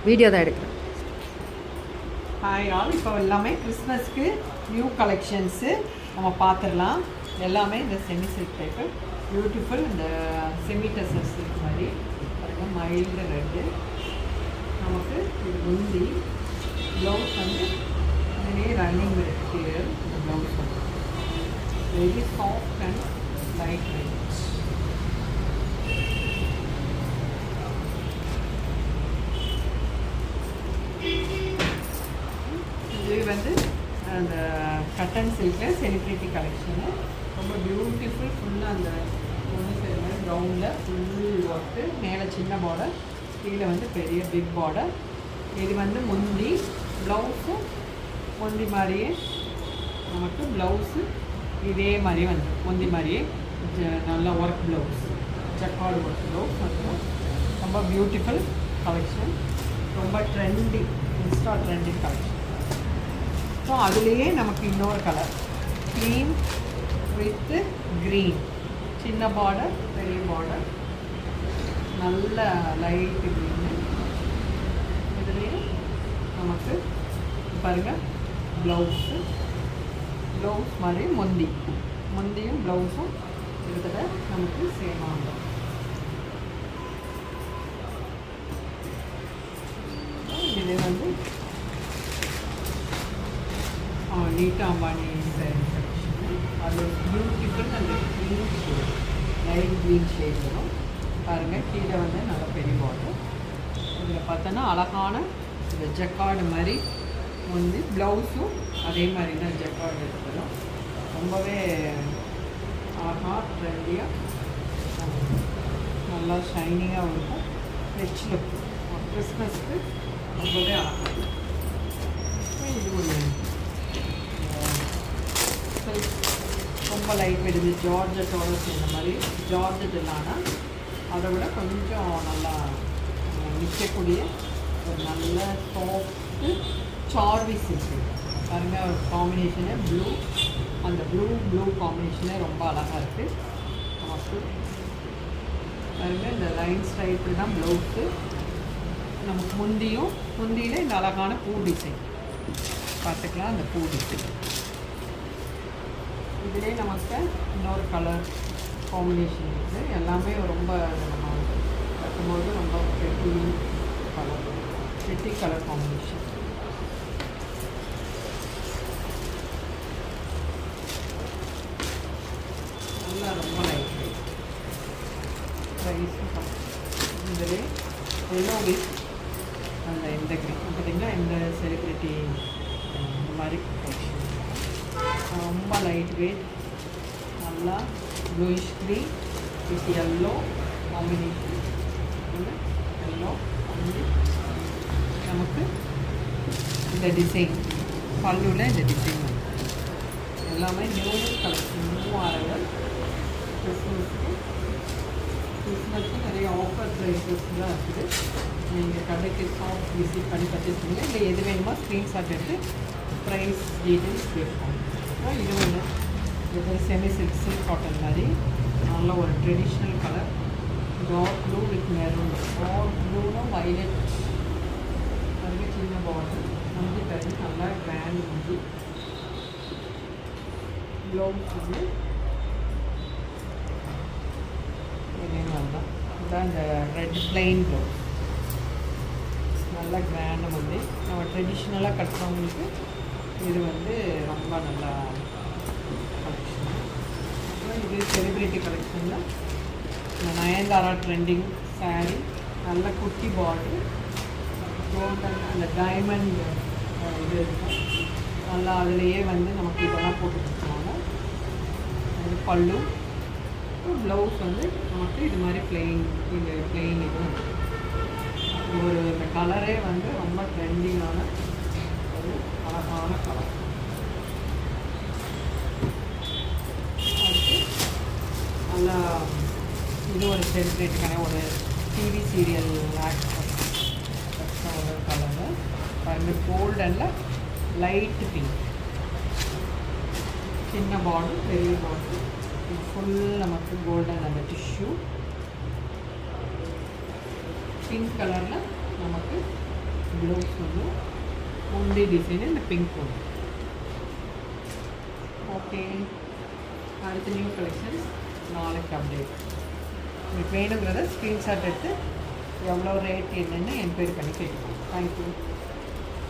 Video தான் எடுக்கிறேன். Hi all, இப்போ எல்லாமே கிறிஸ்மஸ்க்கு நியூ கலெக்ஷன்ஸு நம்ம பார்த்துடலாம். எல்லாமே இந்த செமி சில்க் டைப்பு பியூட்டிஃபுல். இந்த செமி டசர் சில்க் மாதிரி பாருங்கள், மைல்டு ரெட்டு. நமக்கு இது முந்தி ப்ளவுஸ் வந்து இதுலேயே ரன்னிங் மெட்டீரியல். இந்த ப்ளவுஸ் வந்து very soft and light weight. இது வந்து அந்த கட்டன் சில்கில் செலிப்ரிட்டி கலெக்ஷனு ரொம்ப பியூட்டிஃபுல். ஃபுல்லாக அந்த ஒன்று சரி மாதிரி ப்ரௌனில் ஃபுல் ஒர்க்கு, மேலே சின்ன பார்டர், கீழே வந்து பெரிய பிக் பார்டர். இது வந்து முந்தி ப்ளவுஸும் முந்தி மாதிரியே நமக்கு ப்ளவுஸு இதே மாதிரி வந்து முந்தி மாதிரியே நல்ல work blouse, jacquard work blouse வந்து ரொம்ப பியூட்டிஃபுல் கலெக்ஷன். ரொம்ப trendy, Insta trending collection. So அதுலேயே நமக்கு இன்னொரு கலர் க்ரீன் வித்து க்ரீன், சின்ன பார்டர் பெரிய பார்டர், நல்ல லைட்டு க்ரீனு. இதுலேயே நமக்கு பாருங்கள் ப்ளவுஸு, ப்ளவுஸ் மாதிரி முந்தியும் ப்ளவுஸும் இருக்கிறத நமக்கு சேமாக. இது வந்து நீட்டா அம்பானி சாரி கலெக்ஷன். அது பியூட்டிஃபுல். அந்த green shade, light green shade வரும் பாருங்கள். கீழே வந்து நல்ல பெரிய பார்டர். இதில் பார்த்தோன்னா அழகான இந்த ஜக்கார்டு மாதிரி வந்து ப்ளவுஸும் அதே மாதிரி தான் ஜக்கார்டு இருக்கிறோம். ரொம்பவே அழகாக ட்ரெண்டியாக நல்லா ஷைனிங்காக இருக்கும். ரிச் லுக் கிறிஸ்மஸ்க்கு ரொம்பவே அழகாக. இது ஒன்று ரொம்ப லைட் வெயிட். இது ஜார்ஜெட்டோட சேர்ந்த மாதிரி, ஜார்ஜெட் இல்லைன்னா அதை விட கொஞ்சம் நல்லா நிற்கக்கூடிய ஒரு நல்ல சாஃப்ட்டு சார்வி சில்க். பாருங்கள் காம்பினேஷனு ப்ளூ, அந்த ப்ளூ காம்பினேஷனே ரொம்ப அழகாக இருக்குது நமக்கு. பாருங்கள் இந்த லைன்ஸ் டைப்பு தான் ப்ளவுஸு. நமக்கு முந்தியில் இந்த அழகான பூ டிசைன் பார்த்துக்கலாம். அந்த பூ டிசைன் இதிலே நமக்கு இன்னொரு கலர் காம்பினேஷன் இருக்குது. எல்லாமே ரொம்ப நம்ம பார்க்கும்போது ரொம்ப பெட்டி கலர் காம்பினேஷன். நல்லா ரொம்ப லைட் வெயிட். ப்ரைஸ் இதிலே எல்லோ வித் அந்த இந்த க்ரீன் பார்த்திங்கன்னா இந்த செலிப்ரிட்டி இந்த மாதிரி கலெக்ஷன். ரொம்ப லைட் வெயிட், நல்லா bluish green with yellow combination. Yellow நமக்கு இந்த டிசைன் பல்லுவில் இந்த டிசைன் எல்லாமே நியூ கலெக்ஷன், நியூ ஆரங்கள். கிறிஸ்மஸ்க்கு நிறைய ஆஃபர் ப்ரைஸஸ்லாம் இருக்குது. நீங்கள் கடைக்கு ஷாப் விசிட் பண்ணி பர்ச்சேஸ் பண்ணுங்கள். இல்லை எது வேணுமோ ஸ்க்ரீன்ஷாட் எடுத்து ப்ரைஸ் டீட்டெயில்ஸ் கேட்போம். இது ஒன்று, இது செமி சில்க் காட்டன் மாதிரி நல்ல ஒரு traditional colour. Dark blue with maroon, dark ப்ளூவும் வைலட். அதுக்கு சின்ன பார்டர் முந்தி தண்ணி நல்லா கிராண்ட் முந்தி. ப்ளவுஸ் வந்து இதே மாதிரி தான். இதுதான் இந்த ரெட் பிளைன் ப்ளவுஸ், நல்லா கிராண்டாக வந்து நம்ம ட்ரெடிஷ்னலாக கட்டுறவங்களுக்கு இது வந்து ரொம்ப நல்லா கலெக்ஷன். அப்புறம் இது செலிப்ரிட்டி கலெக்ஷனில் இந்த நயன்தாரா ட்ரெண்டிங் சாரீ, நல்ல குட்டி பார்டர், கோல்டன் அந்த டைமண்ட் இது இருக்கும் நல்லா. அதுலேயே வந்து நமக்கு இதெல்லாம் போட்டு கொடுத்துருவாங்க. அது பல்லு. ப்ளவுஸ் வந்து நமக்கு இது மாதிரி பிளெயின் இதுவும் ஒரு இந்த கலரே வந்து ரொம்ப ட்ரெண்டிங்கான ஒரு அழகான கலர். அதுக்கு நல்லா இது ஒரு செலிப்ரேட்டுக்கான ஒரு டிவி சீரியல் ஒரு கலரு. பாருங்க கோல்டனில் லைட் பிங்க், சின்ன பார்டர் பெரிய பார்டர். ஃபுல் நமக்கு கோல்டன் அந்த டிஷ்யூ பிங்க் கலரில் நமக்கு ப்ளவுஸ் வந்து முந்தி டிசைனு இந்த பிங்க் ஒன்று. ஓகே, அடுத்த நியூ கலெக்ஷன்ஸ் நாளைக்கு அப்டேட். உங்களுக்கு வேணுங்கிறத ஸ்க்ரீன்ஷாட் எடுத்து எவ்வளோ ரேட் என்னென்னு என்கொயரி பண்ணி கேட்டுக்கோங்க. தேங்க்யூ.